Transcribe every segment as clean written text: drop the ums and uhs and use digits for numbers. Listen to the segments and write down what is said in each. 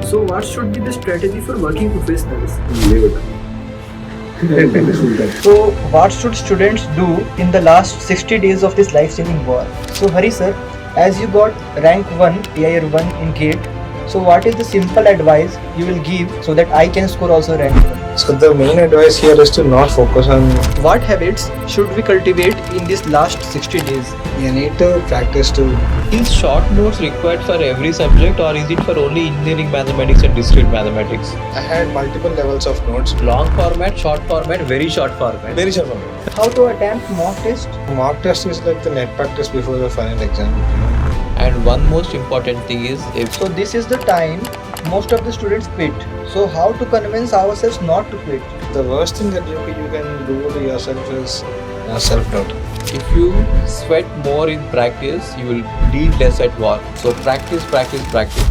So, what should be the strategy for working professionals? So, what should students do in the last 60 days of this life-changing war? So, Hari sir, as you got rank 1, AIR 1 in GATE, so what is the simple advice you will give so that I can score also rank 1? So the main advice here is to not focus on. What habits should we cultivate in this last 60 days? You need to practice to. Is short notes required for every subject or is it for only engineering mathematics and discrete mathematics? I had multiple levels of notes. Long format, short format, very short format. Very short format. How to attempt mock test? Mock test is like the net practice before the final exam. And one most important thing is if So, this is the time most of the students quit. So, how to convince ourselves not to quit? The worst thing that you can do to yourself is self-doubt. if you sweat more in practice, you will bleed less at war. So practice, practice, practice.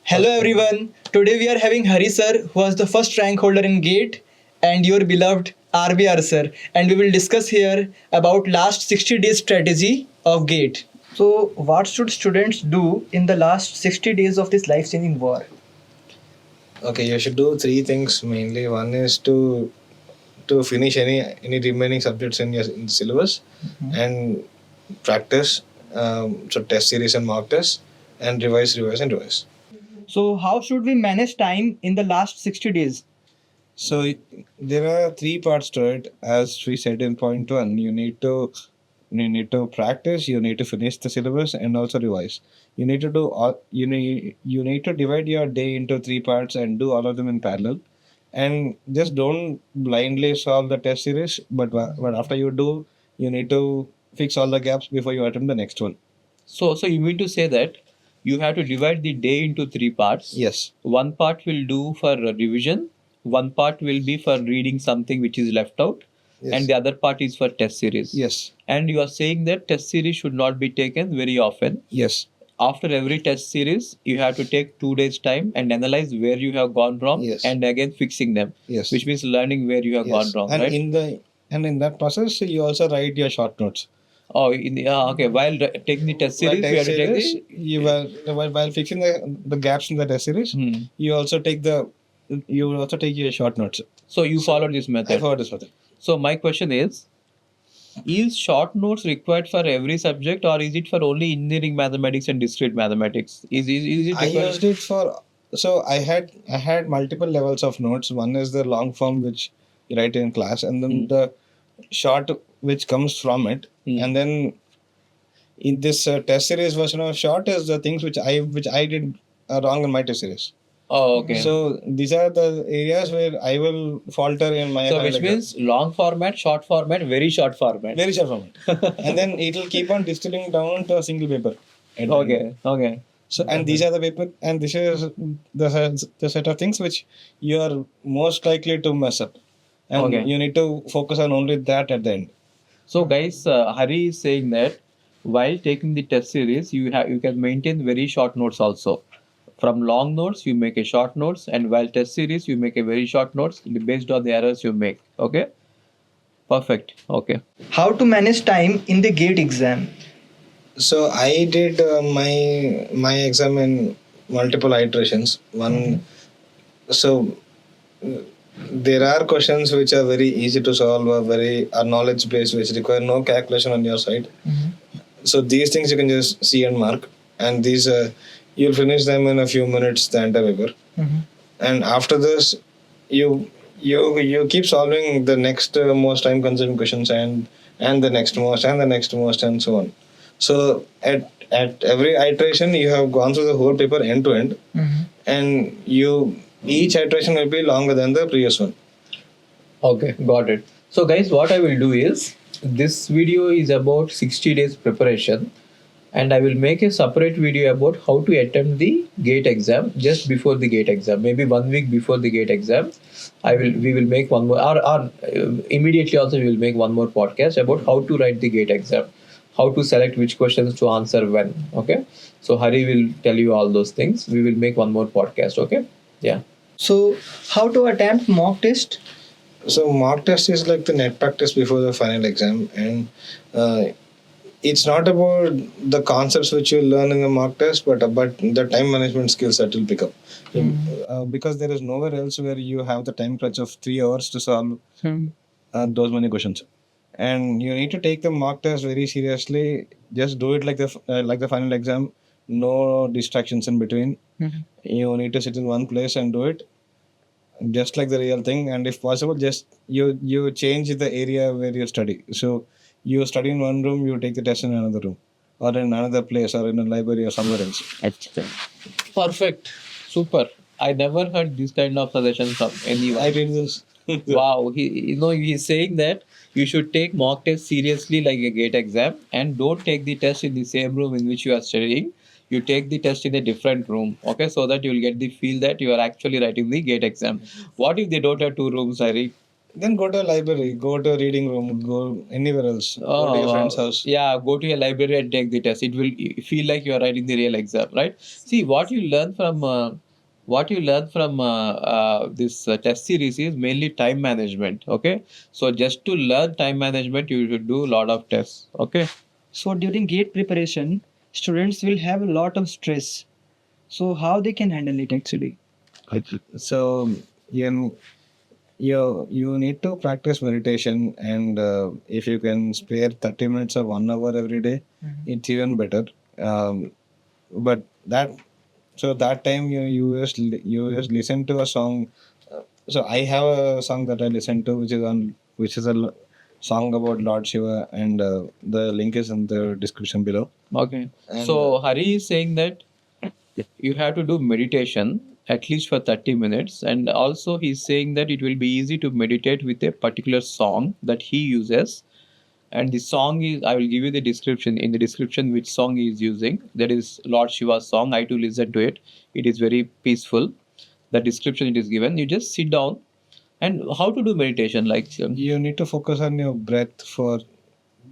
Hello everyone. Today we are having Hari sir, who was the first rank holder in GATE, and your beloved RBR sir, and we will discuss here about last 60 days strategy of GATE. So, what should students do in the last 60 days of this life-changing war? Okay, you should do three things mainly. One is to finish any remaining subjects in the syllabus, and practice. So test series and mock tests, and revise. So, how should we manage time in the last 60 days? So there are three parts to it. As we said in point one, you need to practice, you need to finish the syllabus, and also revise. You need to do all, you need to divide your day into three parts and do all of them in parallel. And just don't blindly solve the test series, but after you do, you need to fix all the gaps before you attempt the next one. So you mean to say that you have to divide the day into three parts. Yes. One part will do for revision, one part will be for reading something which is left out, Yes. and the other part is for test series. Yes. And you are saying that test series should not be taken very often. Yes. After every test series, you have to take 2 days time and analyze where you have gone wrong. Yes. And again fixing them. Yes. Which means learning where you have gone wrong, And right? in that process, you also write your short notes. Oh, okay. While taking the test series, we have to take the. You while fixing the gaps in the test series, you also take your short notes. So you follow this I method. follow this method. So my question is short notes required for every subject or is it for only engineering mathematics and discrete mathematics? Is it I required? used it for. So I had multiple levels of notes. One is the long form which you write in class, and then the short which comes from it, and then in this test series version of short is the things which I did wrong in my test series. Oh, okay. So these are the areas where I will falter in my. So which means long format, short format, very short format. Very short format, and then it will keep on distilling down to a single paper. Okay. So and these are the paper, and this is the set of things which you are most likely to mess up, and Okay. you need to focus on only that at the end. So guys, Hari is saying that while taking the test series, you can maintain very short notes also. From long notes, you make a short notes, and while test series, you make a very short notes based on the errors you make. Okay. Perfect. Okay. How to manage time in the GATE exam? So I did my exam in multiple iterations. So there are questions which are very easy to solve, are knowledge based, which require no calculation on your side. So these things you can just see and mark, and these you'll finish them in a few minutes, the entire paper. And after this, you keep solving the next most time consuming questions, and the next most, and the next most, and so on. So at every iteration, you have gone through the whole paper end to end, and each iteration will be longer than the previous one. Okay, got it. So guys, what I will do is, this video is about 60 days preparation, and I will make a separate video about how to attempt the GATE exam just before the GATE exam, maybe 1 week before the GATE exam. We will make one more, or immediately also we will make one more podcast about how to write the GATE exam, how to select which questions to answer when. Okay, so Hari will tell you all those things. We will make one more podcast. Okay, yeah. So, how to attempt mock test? So mock test is like the net practice before the final exam, and it's not about the concepts which you learn in the mock test, but the time management skills that you'll pick up. Because there is nowhere else where you have the time crunch of 3 hours to solve those many questions, and you need to take the mock test very seriously. Just do it like the final exam. No distractions in between. You need to sit in one place and do it just like the real thing, and if possible just you change the area where you study. So you study in one room, you take the test in another room, or in another place, or in a library, or somewhere else. Perfect. Super. I never heard this kind of suggestions from anyone. I did this. Wow. He's saying that you should take mock test seriously like a gate exam, and don't take the test in the same room in which you are studying. You take the test in a different room, okay, so that you'll get the feel that you are actually writing the gate exam. What if they don't have two rooms, Hari? Then go to a library, go to a reading room, go anywhere else, go to your friend's house. Yeah, go to a library and take the test. It will feel like you are writing the real exam, right? See, what you learn from this test series is mainly time management. Okay, so just to learn time management, you should do a lot of tests. Okay. So during gate preparation, students will have a lot of stress. So how they can handle it actually? So you need to practice meditation, and if you can spare 30 minutes or 1 hour every day, it's even better. But that time you just listen to a song. So I have a song that I listen to, which is a song about Lord Shiva, and the link is in the description below. Okay. And, So Hari is saying that you have to do meditation at least for 30 minutes, and also he's saying that it will be easy to meditate with a particular song that he uses. And the song is, I will give you the description, in the description which song he is using. That is Lord Shiva's song. I too listen to it. It is very peaceful. The description it is given. You just sit down. And how to do meditation? Like you need to focus on your breath for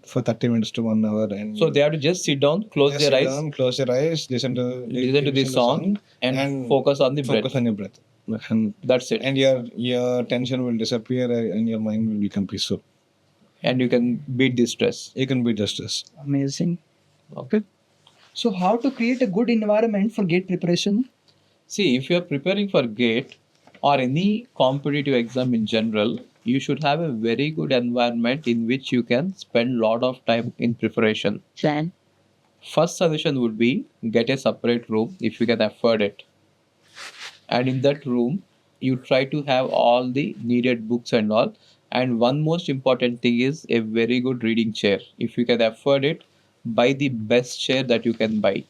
30 minutes to 1 hour, and so they have to just sit down, close their eyes, close your eyes, listen to the song, and focus on the breath. Focus on your breath, and that's it. And your tension will disappear, and your mind will become peaceful. And you can beat the stress. You can beat the stress. Amazing. Okay. So how to create a good environment for gate preparation? See, if you are preparing for GATE or any competitive exam in general, you should have a very good environment in which you can spend a lot of time in preparation. Then First suggestion would be get a separate room if you can afford it. And in that room, you try to have all the needed books and all. And one most important thing is a very good reading chair. If you can afford it, buy the best chair that you can buy,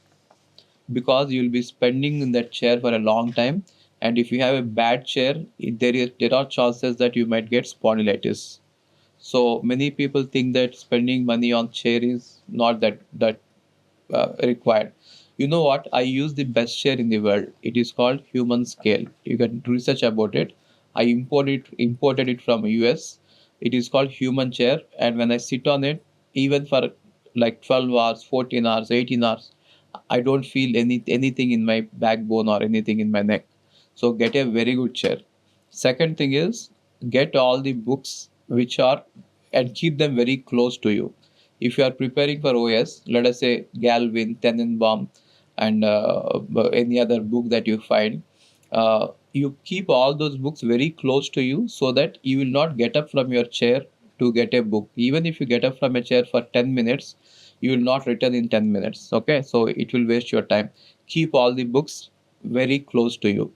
because you'll be spending in that chair for a long time. And if you have a bad chair, there are chances that you might get spondylitis. So many people think that spending money on chair is not that required. You know what? I use the best chair in the world. It is called Human Scale. You can research about it. I imported it from US. It is called Human Chair, and when I sit on it, even for like 12 hours, 14 hours, 18 hours, I don't feel anything in my backbone or anything in my neck. So get a very good chair. Second thing is get all the books which are, and keep them very close to you. If you are preparing for OS, let us say Galvin, Tenenbaum, and any other book that you find, you keep all those books very close to you so that you will not get up from your chair to get a book. Even if you get up from a chair for 10 minutes, you will not return in 10 minutes. Okay, so it will waste your time. Keep all the books very close to you.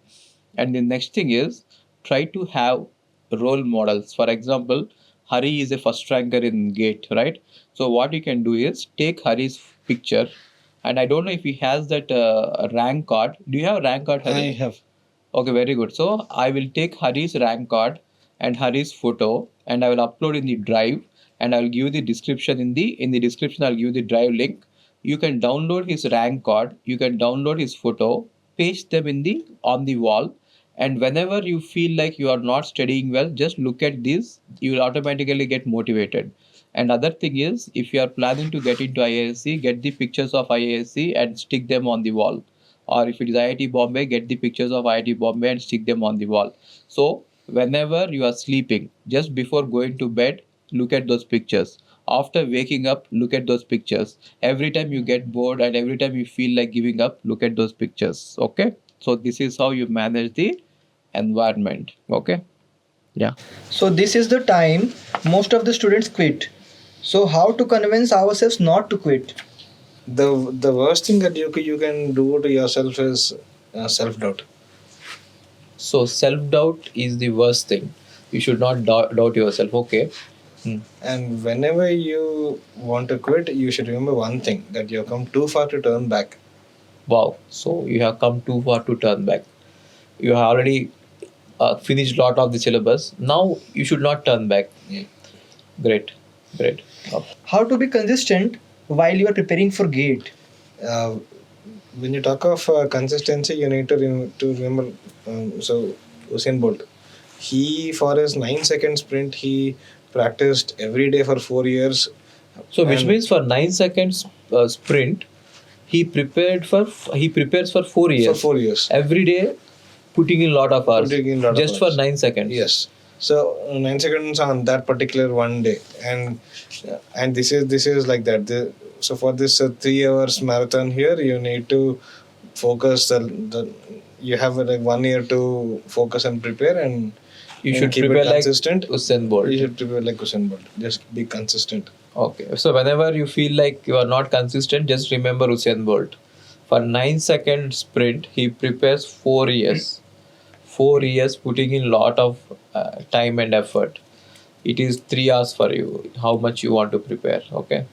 And the next thing is try to have role models. For example, Hari is a first ranker in GATE, right? So what you can do is take Hari's picture, and I don't know if he has that rank card. Do you have a rank card, Hari? I have. Okay, very good. So I will take Hari's rank card and Hari's photo, and I will upload in the drive, and I will give you the description in the description. I'll give you the drive link. You can download his rank card. You can download his photo, paste them on the wall, and whenever you feel like you are not studying well, just look at this. You will automatically get motivated. And other thing is, if you are planning to get into IISc, get the pictures of IISc and stick them on the wall. Or if it is IIT Bombay, get the pictures of IIT Bombay and stick them on the wall. So whenever you are sleeping, just before going to bed, look at those pictures. After waking up, look at those pictures. Every time you get bored and every time you feel like giving up, look at those pictures. Okay. So this is how you manage the environment. Okay. Yeah. So this is the time most of the students quit. So how to convince ourselves not to quit? The worst thing that you can do to yourself is self doubt. So self doubt is the worst thing. You should not doubt yourself. Okay. And whenever you want to quit, you should remember one thing, that you have come too far to turn back. Wow. So you have come too far to turn back. You have already finished lot of the syllabus. Now you should not turn back. Yeah. Great. Great. How to be consistent while you are preparing for GATE? When you talk of consistency, you need to remember. So Usain Bolt, he for his 9-second sprint, he practiced every day for 4 years. So which And means for 9 seconds sprint, he prepares for 4 years. for 4 years. Every day, putting in lot of hours. Putting in lot of just for hours. 9 seconds. Yes. So 9 seconds on that particular one day, and this is like that. So for this 3 hours marathon here, you need to focus. You have like 1 year to focus and prepare, and You should keep prepare it like consistent. Usain Bolt. You should prepare like Usain Bolt. Just be consistent. Okay. So whenever you feel like you are not consistent, just remember Usain Bolt. For 9-second sprint, he prepares 4 years. 4 years putting in lot of time and effort. It is 3 hours for you. How much you want to prepare. Okay.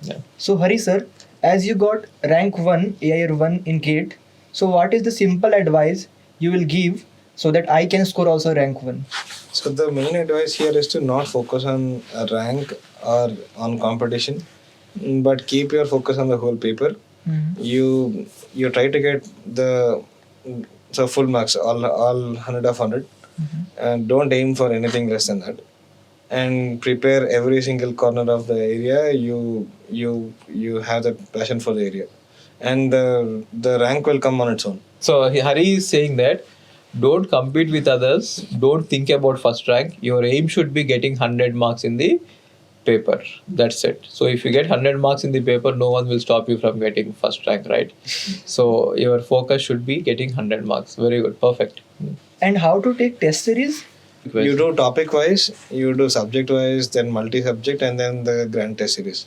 Yeah. So Hari sir, as you got rank 1, AIR 1 in GATE, so what is the simple advice you will give so that I can score also rank 1? So the main advice here is to not focus on a rank or on competition, but keep your focus on the whole paper. You try to get the full marks, all 100 of 100, and don't aim for anything less than that. And prepare every single corner of the area. You have the passion for the area, and the rank will come on its own. So Hari is saying that don't compete with others. Don't think about first rank. Your aim should be getting 100 marks in the paper. That's it. So if you get 100 marks in the paper, no one will stop you from getting first rank, right? So your focus should be getting 100 marks. Very good. Perfect. And how to take test series? You do topic wise, you do subject wise, then multi subject, and then the grand test series,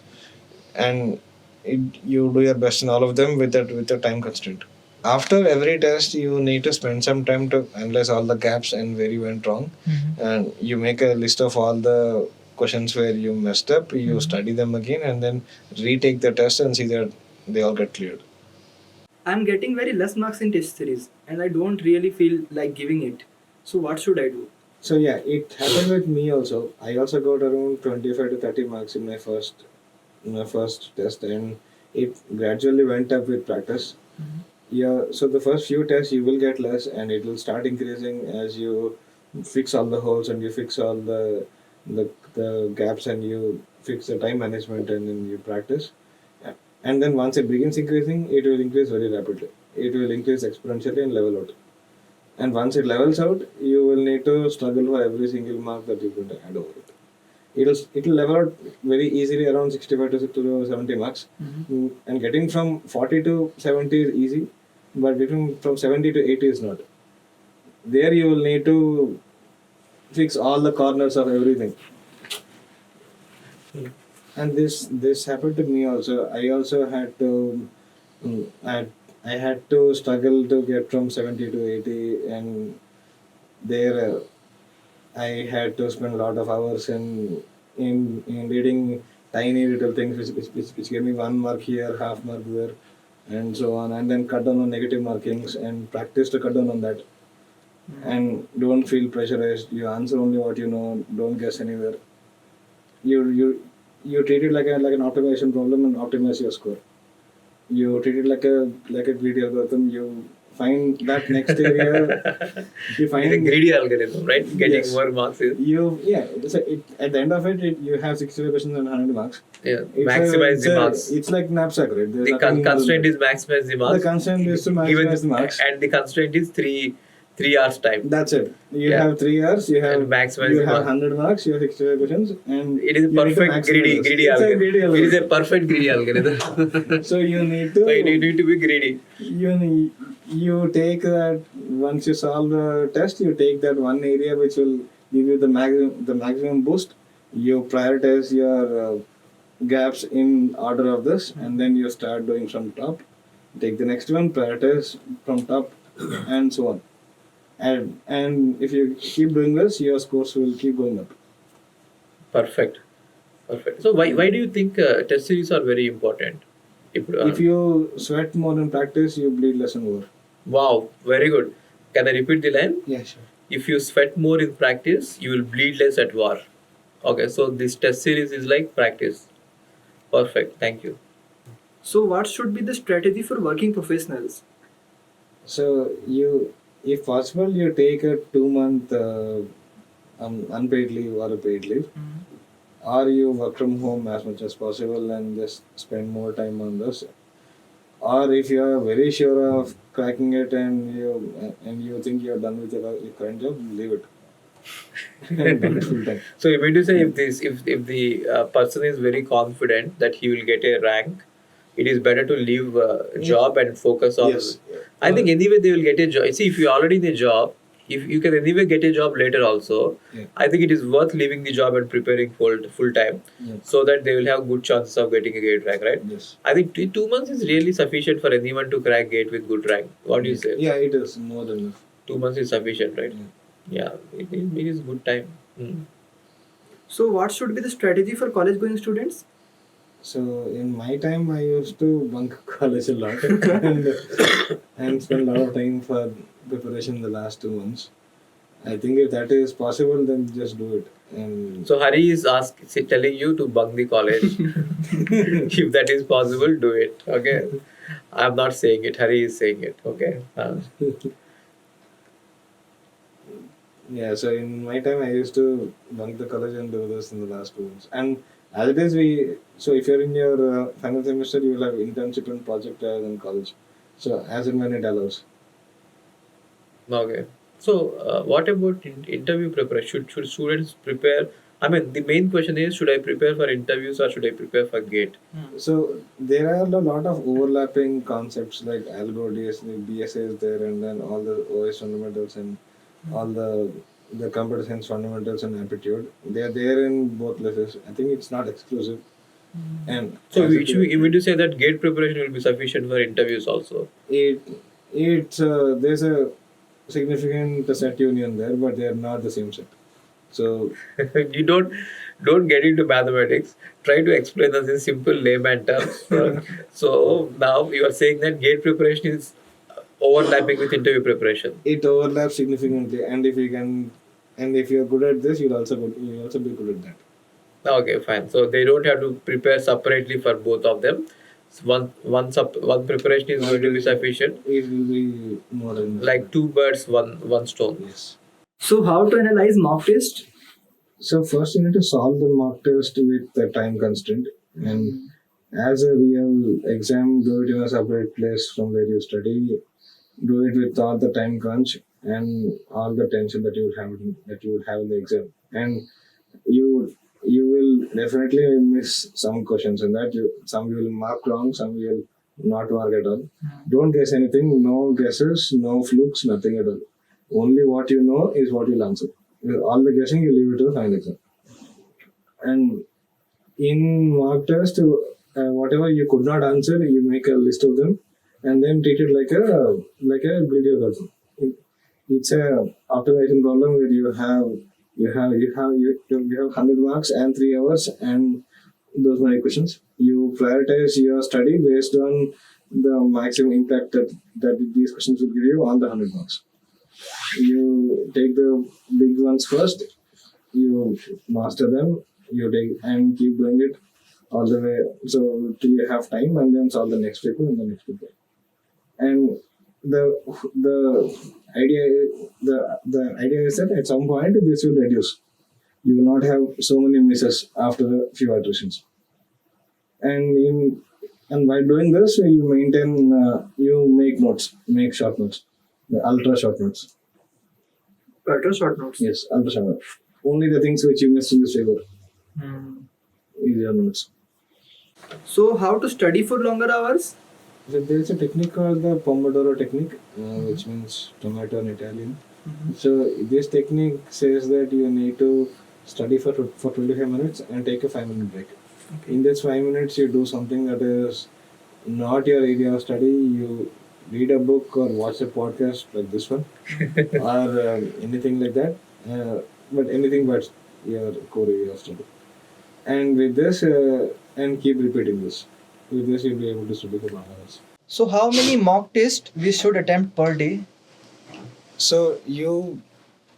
and you do your best in all of them with the time constraint. After every test, you need to spend some time to analyze all the gaps and where you went wrong, and you make a list of all the questions where you messed up. You study them again, and then retake the test and see that they all get cleared. I'm getting very less marks in test series and I don't really feel like giving it. So what should I do? So yeah, it happened with me also. I also got around 25 to 30 marks in my first test, and it gradually went up with practice. Yeah, so the first few tests you will get less, and it will start increasing as you fix all the holes and you fix all the gaps, and you fix the time management, and then you practice. Yeah. And then once it begins increasing, it will increase very rapidly. It will increase exponentially and level out. And once it levels out, you will need to struggle for every single mark that you're going to add over it. It will level out very easily around 65 to 70 marks. And getting from 40 to 70 is easy, but getting from 70 to 80 is not. There you will need to fix all the corners of everything. And this happened to me also. I also had to I had to struggle to get from 70 to 80, and there I had to spend a lot of hours in reading tiny little things which gave me 1 mark here, half mark there, and so on, and then cut down on negative markings and practice to cut down on that. And don't feel pressurized. You answer only what you know. Don't guess anywhere. You treat it like an optimization problem and optimize your score. You treat it like a greedy algorithm. You find that next area. You find It's a greedy algorithm, right? Getting Yes. more marks is at the end of it, you have 65 questions and 100 marks. maximize the marks. It's like knapsack, right? There's The nothing more than constraint that. is maximize the marks. The constraint is to maximize the marks. And the constraint is three 3 hours time. That's it. You Yeah. have 3 hours. You have And maximize you the have mark. 100 marks. You have 65 questions, and It is a you need to perfect maximize greedy this. greedy It's a algorithm. greedy It is a algorithm. perfect greedy algorithm. So you need to So you need to be greedy. you take that once you solve the test, you take that one area which will give you the maximum boost. You prioritize your gaps in order of this, and then you start doing from top. Take the next one, prioritize from top, and so on. And if you keep doing this, your scores will keep going up. Perfect. Perfect. So why do you think test series are very important? If you sweat more in practice, you bleed less in war. Wow, very good. Can I repeat the line? Yeah, sure. If you sweat more in practice, you will bleed less at war. Okay, so this test series is like practice. Perfect. Thank you. So, what should be the strategy for working professionals? So you, if possible, you take a 2 month unpaid leave or a paid leave, or you work from home as much as possible and just spend more time on this. Or if you are very sure of cracking it and you think you are done with your current job, leave it. And do it full time. So you mean to say if the person is very confident that he will get a rank, it is better to leave job and focus on. Yes. I think anyway they will get a job. See, if you are already in a job, if you can anyway get a job later also, Yeah. I think it is worth leaving the job and preparing full time, Yeah. so that they will have good chances of getting a gate rank, right? Yes. I think 2 months is really sufficient for anyone to crack gate with good rank. What do you say? Yeah, it is more than enough. 2 months is sufficient, right? Yeah. Yeah, it is good time. So, what should be the strategy for college going students? So in my time, I used to bunk college a lot and spend a lot of time for preparation the last 2 months. I think if that is possible, then just do it. And So Hari is telling you to bunk the college. If that is possible, do it. Okay. I'm not saying it. Hari is saying it. Okay. yeah, so in my time, I used to bunk the college and do this in the last 2 months. And as it is, so if you're in your final semester, you will have internship and project in college. So as and when it allows. Okay. So what about interview preparation? Should students prepare? I mean, the main question is: should I prepare for interviews or should I prepare for GATE? So there are a lot of overlapping concepts like algo, DSA is there, and then all the OS fundamentals and all the computer science fundamentals and aptitude. They are there in both places. I think it's not exclusive. And So as you mean to say that GATE preparation will be sufficient for interviews also? it's there's a significant set union there, but they are not the same set. So You don't get into mathematics. Try to explain us in simple layman terms. So now you are saying that GATE preparation is overlapping with interview preparation. it overlaps significantly, and if you're good at this, you'll also be good at that. Okay, fine. So they don't have to prepare separately for both of them. So one preparation is going to be sufficient. It will be more than Like two birds, one stone. yes. So, how to analyze mock test? So first you need to solve the mock test with the time constraint, and as a real exam, do it in a separate place from where you study. Do it with all the time crunch and all the tension that you would have in the exam, and you will definitely miss some questions in that. Some you will mark wrong, some you will not mark at all. Don't guess anything. No guesses, no flukes, nothing at all. Only what you know is what you'll answer. With all the guessing, you leave it to the final exam. And in mock test, whatever you could not answer, you make a list of them, and then treat it like a video problem. It's a optimization problem where you have 100 marks and 3 hours and those many questions. You prioritize your study based on the maximum impact that these questions will give you on the 100 marks. You take the big ones first, you master them, you take and keep doing it all the way so till you have time, and then solve the next paper and the next paper. And the idea is that at some point this will reduce. You will not have so many misses after a few iterations. And by doing this, you make notes, make short notes, the ultra short notes. Ultra short notes. Yes, ultra short notes. Only the things which you missed in this paper is your notes. So, how to study for longer hours? So there is a technique called the Pomodoro technique, which means tomato in Italian. So this technique says that you need to study for 25 minutes and take a 5-minute break. Okay. In this 5 minutes, you do something that is not your area of study. You read a book or watch a podcast like this one, or anything like that. But anything but your core area of study. And with this, and keep repeating this. With this, you'll be able to study for long hours. So, how many mock tests we should attempt per day? So you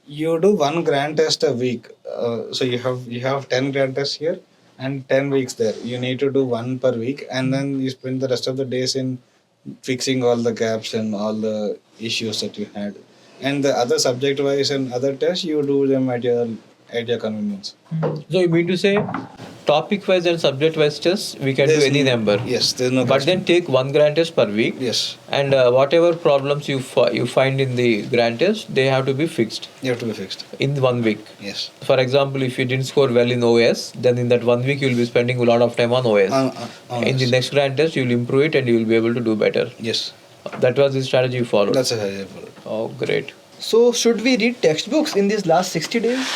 do one grand test a week. So you have 10 grand tests here and 10 weeks there. You need to do one per week, and then you spend the rest of the days in fixing all the gaps and all the issues that you had. And the other subject wise and other tests, you do them at your convenience. So you mean to say topic wise and subject wise tests we can do any number. Yes, there's no. But then take one grand test per week. Yes. And whatever problems you find in the grand test, they have to be fixed. You have to be fixed. In 1 week. Yes. For example, if you didn't score well in OS, then in that 1 week you will be spending a lot of time on OS. In the next grand test, you will improve it and you will be able to do better. Yes. That was the strategy you followed. That's a strategy I followed. Oh, great. So, should we read textbooks in these last 60 days?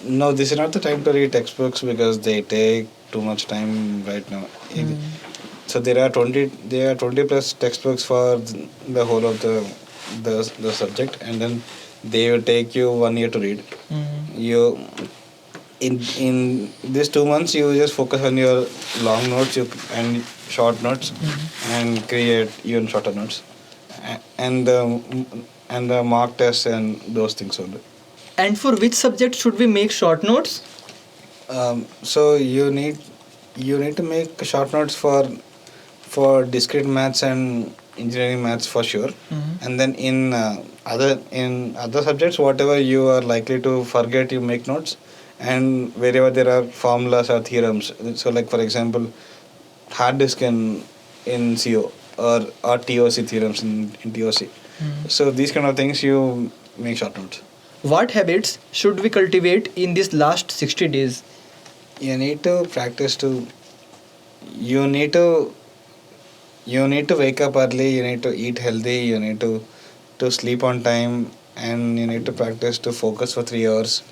No, this is not the time to read textbooks because they take too much time right now. So there are 20 plus textbooks for the whole of the subject, and then they will take you 1 year to read. You in these 2 months you just focus on your long notes and short notes and create even shorter notes and the mock tests and those things only. And for which subject should we make short notes? So you need to make short notes for discrete maths and engineering maths for sure, and then in other subjects whatever you are likely to forget, you make notes, and wherever there are formulas or theorems. So like for example, hard disk in CO or TOC theorems in TOC. So these kind of things you make short notes. What habits should we cultivate in these last 60 days? You need to practice to. You need to wake up early. You need to eat healthy. You need to sleep on time, and you need to practice to focus for 3 hours.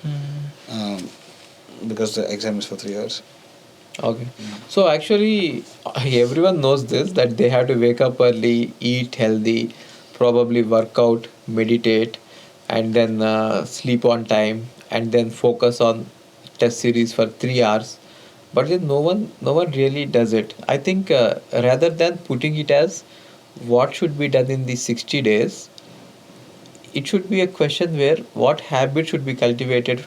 Because the exam is for 3 hours. Okay. So actually, everyone knows this, that they have to wake up early, eat healthy, probably work out, meditate, and then sleep on time, and then focus on test series for 3 hours. But then no one really does it. I think rather than putting it as what should be done in the 60 days, it should be a question where what habit should be cultivated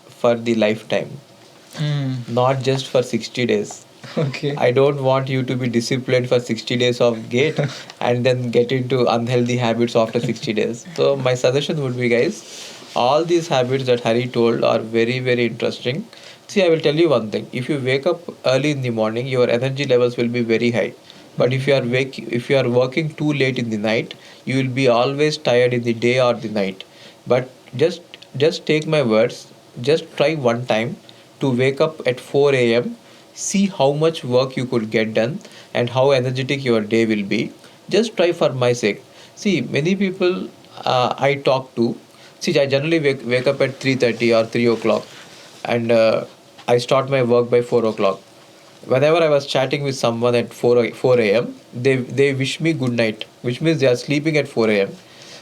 for the lifetime, not just for 60 days. Okay. I don't want you to be disciplined for 60 days of GATE and then get into unhealthy habits after 60 days. So my suggestion would be, guys, all these habits that Hari told are very, very interesting. See, I will tell you one thing. If you wake up early in the morning, your energy levels will be very high. But if you are working too late in the night, you will be always tired in the day or the night. But just take my words. Just try one time to wake up at 4 a.m. See how much work you could get done and how energetic your day will be. Just try for my sake. See, many people I talk to. See, I generally wake up at 3:30 or 3 o'clock, and I start my work by 4 o'clock. Whenever I was chatting with someone at 4 a.m., they wish me good night, which means they are sleeping at 4 a.m.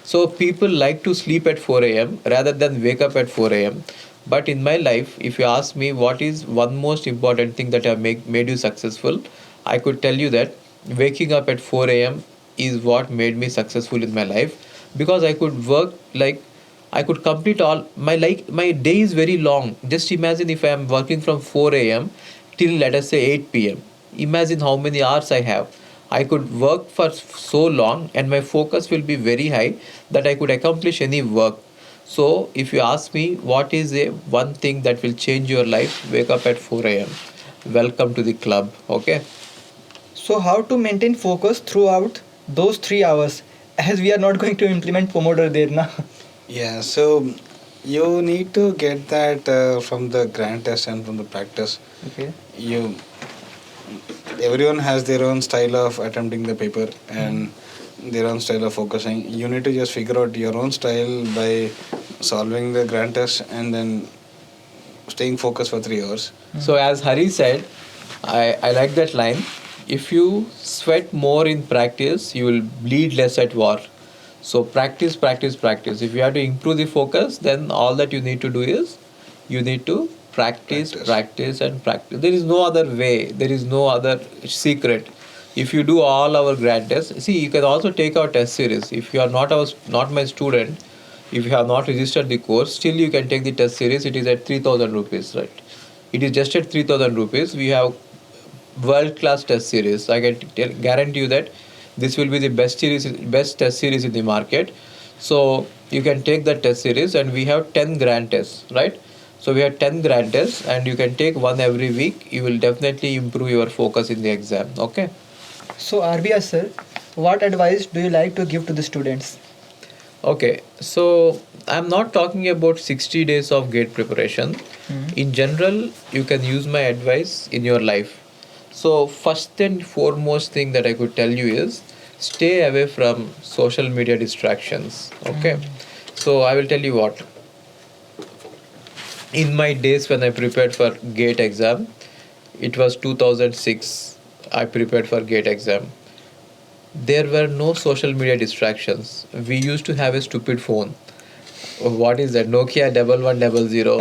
So people like to sleep at 4 a.m. rather than wake up at 4 a.m. But in my life, if you ask me what is one most important thing that have made you successful, I could tell you that waking up at 4 a.m. is what made me successful in my life, because I could work I could complete all my day is very long. Just imagine if I am working from 4 a.m. till let us say 8 p.m. Imagine how many hours I have. I could work for so long and my focus will be very high that I could accomplish any work. So if you ask me what is one thing that will change your life, wake up at 4 a.m. Welcome to the club. Okay. So how to maintain focus throughout those 3 hours, as we are not going to implement Pomodoro there now? Yeah, so you need to get that from the grand test and from the practice. Okay. You Everyone has their own style of attempting the paper and their own style of focusing. You need to just figure out your own style by solving the grand test and then staying focused for 3 hours. So as Hari said, I like that line. If you sweat more in practice, you will bleed less at war. So practice, practice, practice. If you have to improve the focus, then all that you need to do is you need to practice, Practice. practice, and practice. There is no other way. There is no other secret. If you do all our grad tests, see, you can also take our test series. If you are not my student, if you have not registered the course, still you can take the test series. It is at 3,000 rupees, right? It is just at 3,000 rupees. We have world class test series. I can guarantee you that this will be the best test series in the market. So you can take the test series, and we have 10 grand tests, right? So we have 10 grand tests, and you can take one every week. You will definitely improve your focus in the exam. Okay. So RBR sir, what advice do you like to give to the students? Okay, so I'm not talking about 60 days of gate preparation. In general, you can use my advice in your life. So, first and foremost thing that I could tell you is stay away from social media distractions. Okay, so I will tell you what. In my days when I prepared for gate exam, it was 2006. I prepared for gate exam. There were no social media distractions. We used to have a stupid phone. What is that? Nokia 1100,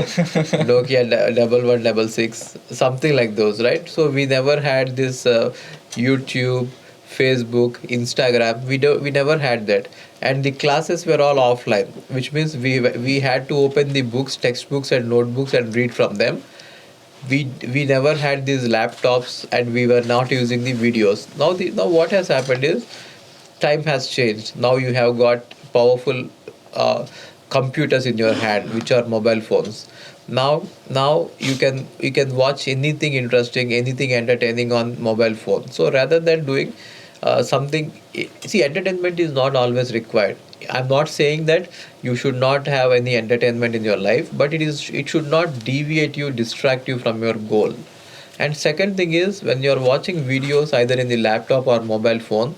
Nokia 1166, something like those, right? So we never had this YouTube, Facebook, Instagram. We never had that, and the classes were all offline, which means we had to open the books, textbooks, and notebooks and read from them. We never had these laptops, and we were not using the videos. Now what has happened is time has changed. Now you have got powerful computers in your hand, which are mobile phones. Now you can watch anything interesting, anything entertaining on mobile phone. So rather than doing something, see, entertainment is not always required. I'm not saying that you should not have any entertainment in your life, but it should not deviate you, distract you from your goal. And second thing is, when you're watching videos either in the laptop or mobile phone,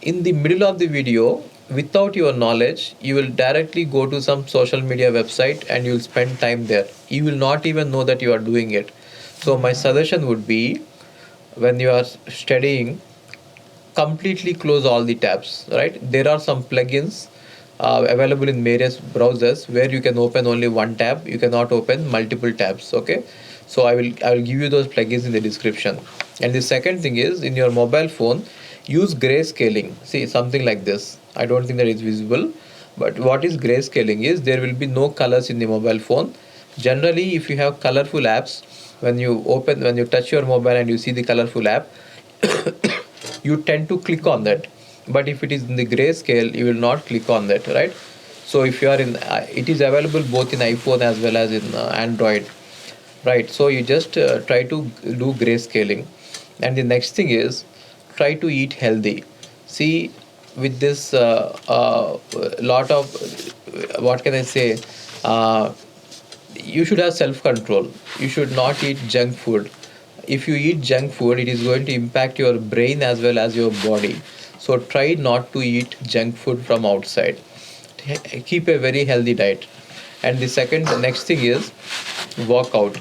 in the middle of the video, without your knowledge, you will directly go to some social media website and you'll spend time there. You will not even know that you are doing it. So my suggestion would be, when you are studying, completely close all the tabs, right? There are some plugins available in various browsers where you can open only one tab. You cannot open multiple tabs. Okay, so I will give you those plugins in the description. And the second thing is, in your mobile phone, use grayscaling. See, something like this. I don't think that it's visible, but what is grayscaling is, there will be no colors in the mobile phone. Generally, if you have colorful apps, when you touch your mobile and you see the colorful app, you tend to click on that. But if it is in the grayscale, you will not click on that, right? So if you are in it is available both in iPhone as well as in Android, right? So you just try to do grayscaling. And the next thing is, try to eat healthy. See, with this lot of what can I say, uh, you should have self control. You should not eat junk food. If you eat junk food, it is going to impact your brain as well as your body. So try not to eat junk food from outside. Keep a very healthy diet. And the next thing is, work out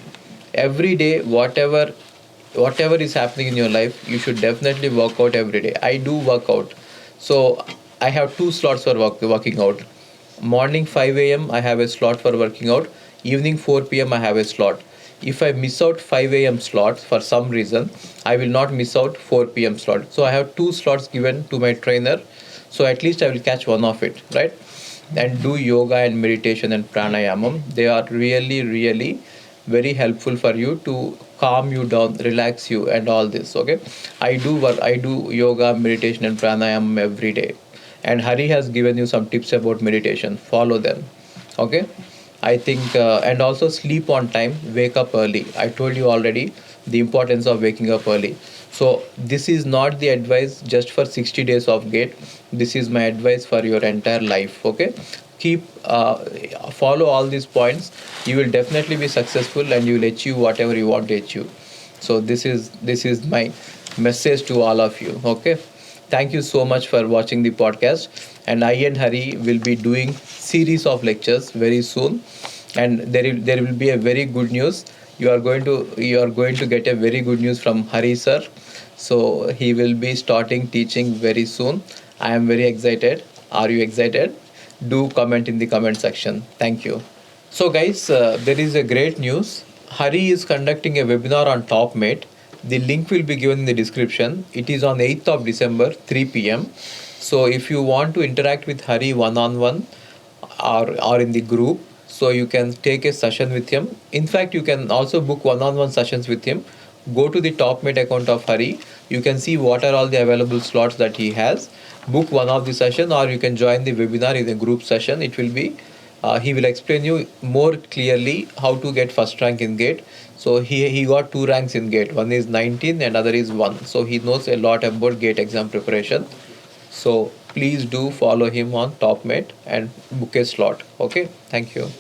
every day. Whatever is happening in your life, you should definitely work out every day. I do work out. So I have two slots for working out. Morning 5 a.m. I have a slot for working out. Evening 4 p.m. I have a slot. If I miss out 5 a.m. slot for some reason, I will not miss out 4 p.m. slot. So I have two slots given to my trainer. So at least I will catch one of it, right? And do yoga and meditation and pranayamam. They are really, really very helpful for you to calm you down, relax you, and all this. Okay, I do yoga, meditation, and pranayamam every day. And Hari has given you some tips about meditation. Follow them. Okay, I think, and also sleep on time, wake up early. I told you already the importance of waking up early. So this is not the advice just for 60 days of gate. This is my advice for your entire life. Okay, keep follow all these points, you will definitely be successful and you will achieve whatever you want to achieve. So this is my message to all of you. Okay, thank you so much for watching the podcast, and I and Hari will be doing series of lectures very soon, and there will be a very good news. You are going to get a very good news from Hari sir. So he will be starting teaching very soon. I am very excited. Are you excited? Do comment in the comment section. Thank you. So guys, there is a great news. Hari is conducting a webinar on TopMate. The link will be given in the description. It is on 8th of December, 3 p.m. So if you want to interact with Hari one-on-one or in the group, so you can take a session with him. In fact, you can also book one-on-one sessions with him. Go to the TopMate account of Hari. You can see what are all the available slots that he has. Book one of the session, or you can join the webinar in a group session. It will be he will explain you more clearly how to get first rank in GATE. So he got 2 ranks in GATE. One is 19 and other is 1. So he knows a lot about GATE exam preparation. So please do follow him on TopMate and book a slot. Okay, thank you.